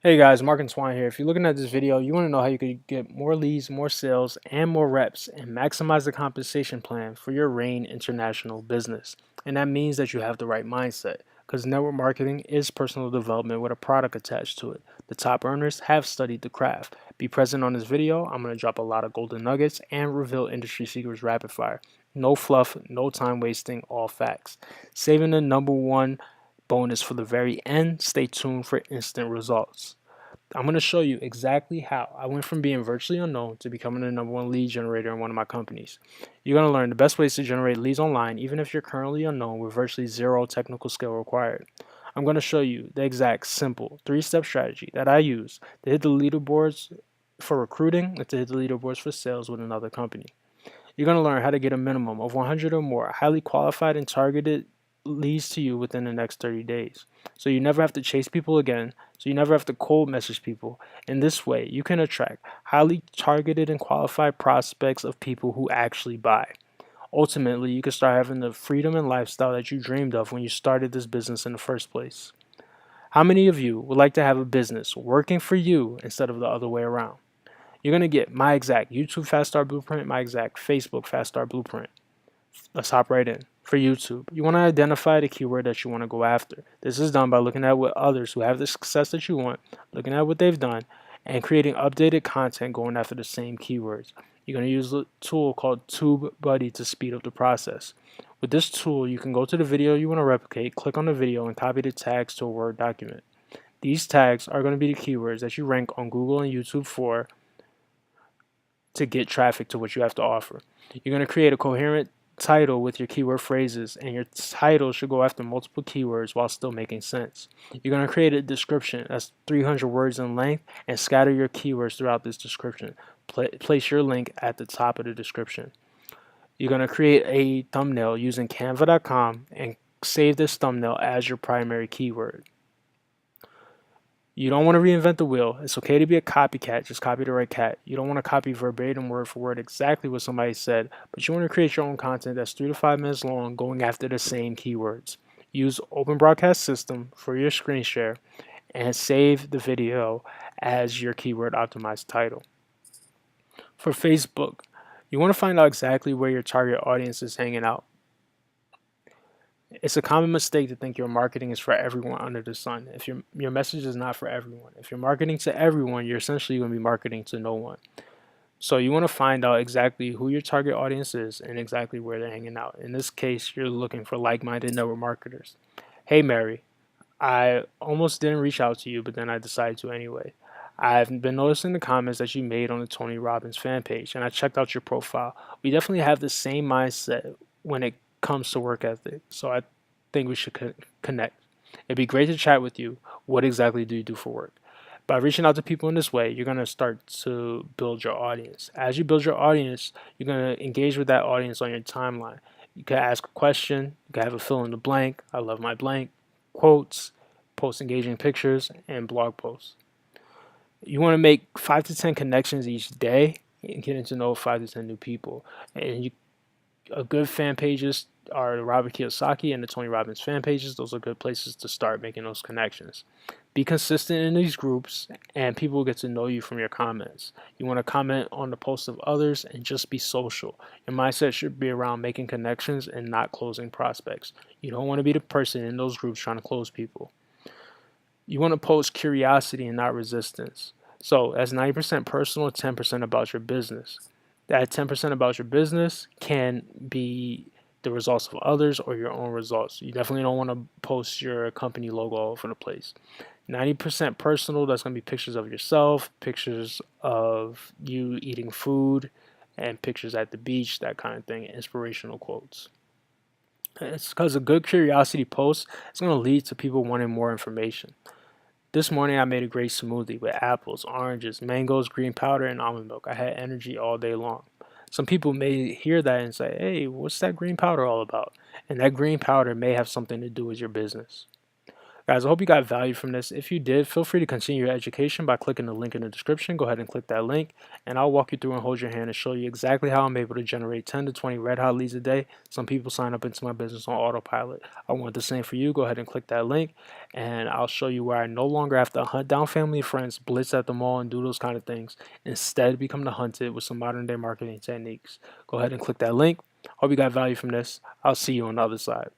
Hey guys, Mark and Swan here. If you're looking at this video, you want to know how you could get more leads, more sales, and more reps and maximize the compensation plan for your Rain International business. And that means that you have the right mindset because network marketing is personal development with a product attached to it. The top earners have studied the craft. Be present on this video. I'm going to drop a lot of golden nuggets and reveal industry secrets rapid fire. No fluff, no time wasting, all facts. Saving the number one bonus for the very end. Stay tuned for instant results. I'm going to show you exactly how I went from being virtually unknown to becoming the number one lead generator in one of my companies. You're going to learn the best ways to generate leads online, even if you're currently unknown with virtually zero technical skill required. I'm going to show you the exact simple 3-step strategy that I use to hit the leaderboards for recruiting and to hit the leaderboards for sales with another company. You're going to learn how to get a minimum of 100 or more highly qualified and targeted leads to you within the next 30 days. So you never have to chase people again. So you never have to cold message people. In this way, you can attract highly targeted and qualified prospects of people who actually buy. Ultimately, you can start having the freedom and lifestyle that you dreamed of when you started this business in the first place. How many of you would like to have a business working for you instead of the other way around? You're going to get my exact YouTube Fast Start Blueprint, my exact Facebook Fast Start Blueprint. Let's hop right in. For YouTube, you want to identify the keyword that you want to go after. This is done by looking at what others who have the success that you want, looking at what they've done, and creating updated content going after the same keywords. You're going to use a tool called TubeBuddy to speed up the process. With this tool, you can go to the video you want to replicate, click on the video, and copy the tags to a Word document. These tags are going to be the keywords that you rank on Google and YouTube for to get traffic to what you have to offer. You're going to create a coherent title with your keyword phrases, and your title should go after multiple keywords while still making sense. You're going to create a description that's 300 words in length and scatter your keywords throughout this description. Place your link at the top of the description. You're going to create a thumbnail using canva.com and save this thumbnail as your primary keyword. You don't want to reinvent the wheel. It's okay to be a copycat. Just copy the right cat. You don't want to copy verbatim, word for word, exactly what somebody said, but you want to create your own content that's 3 to 5 minutes long, going after the same keywords. Use Open Broadcast System for your screen share and save the video as your keyword optimized title. For Facebook, you want to find out exactly where your target audience is hanging out. It's a common mistake to think your marketing is for everyone under the sun. If your message is not for everyone. If you're marketing to everyone, you're essentially going to be marketing to no one. So you want to find out exactly who your target audience is and exactly where they're hanging out. In this case, you're looking for like-minded network marketers. Hey Mary, I almost didn't reach out to you, but then I decided to anyway. I've been noticing the comments that you made on the Tony Robbins fan page, and I checked out your profile. We definitely have the same mindset when it comes to work ethic, so I think we should connect. It'd be great to chat with you. What exactly do you do for work? By reaching out to people in this way, you're going to start to build your audience. As you build your audience, you're going to engage with that audience on your timeline. You can ask a question, you can have a fill in the blank, I love my blank, quotes, post engaging pictures, and blog posts. You want to make 5 to 10 connections each day and getting to know 5 to 10 new people. And a good fan pages are the Robert Kiyosaki and the Tony Robbins fan pages. Those are good places to start making those connections. Be consistent in these groups, and people will get to know you from your comments. You want to comment on the posts of others and just be social. Your mindset should be around making connections and not closing prospects. You don't want to be the person in those groups trying to close people. You want to post curiosity and not resistance. So that's 90% personal, 10% about your business. That 10% about your business can be the results of others or your own results. You definitely don't want to post your company logo all over the place. 90% personal, that's going to be pictures of yourself, pictures of you eating food, and pictures at the beach, that kind of thing, inspirational quotes. It's because a good curiosity post is going to lead to people wanting more information. This morning I made a great smoothie with apples, oranges, mangoes, green powder, and almond milk. I had energy all day long. Some people may hear that and say, hey, what's that green powder all about? And that green powder may have something to do with your business. Guys, I hope you got value from this. If you did, feel free to continue your education by clicking the link in the description. Go ahead and click that link, and I'll walk you through and hold your hand and show you exactly how I'm able to generate 10 to 20 red hot leads a day. Some people sign up into my business on autopilot. I want the same for you. Go ahead and click that link, and I'll show you where I no longer have to hunt down family and friends, blitz at the mall, and do those kind of things. Instead, become the hunted with some modern day marketing techniques. Go ahead and click that link. Hope you got value from this. I'll see you on the other side.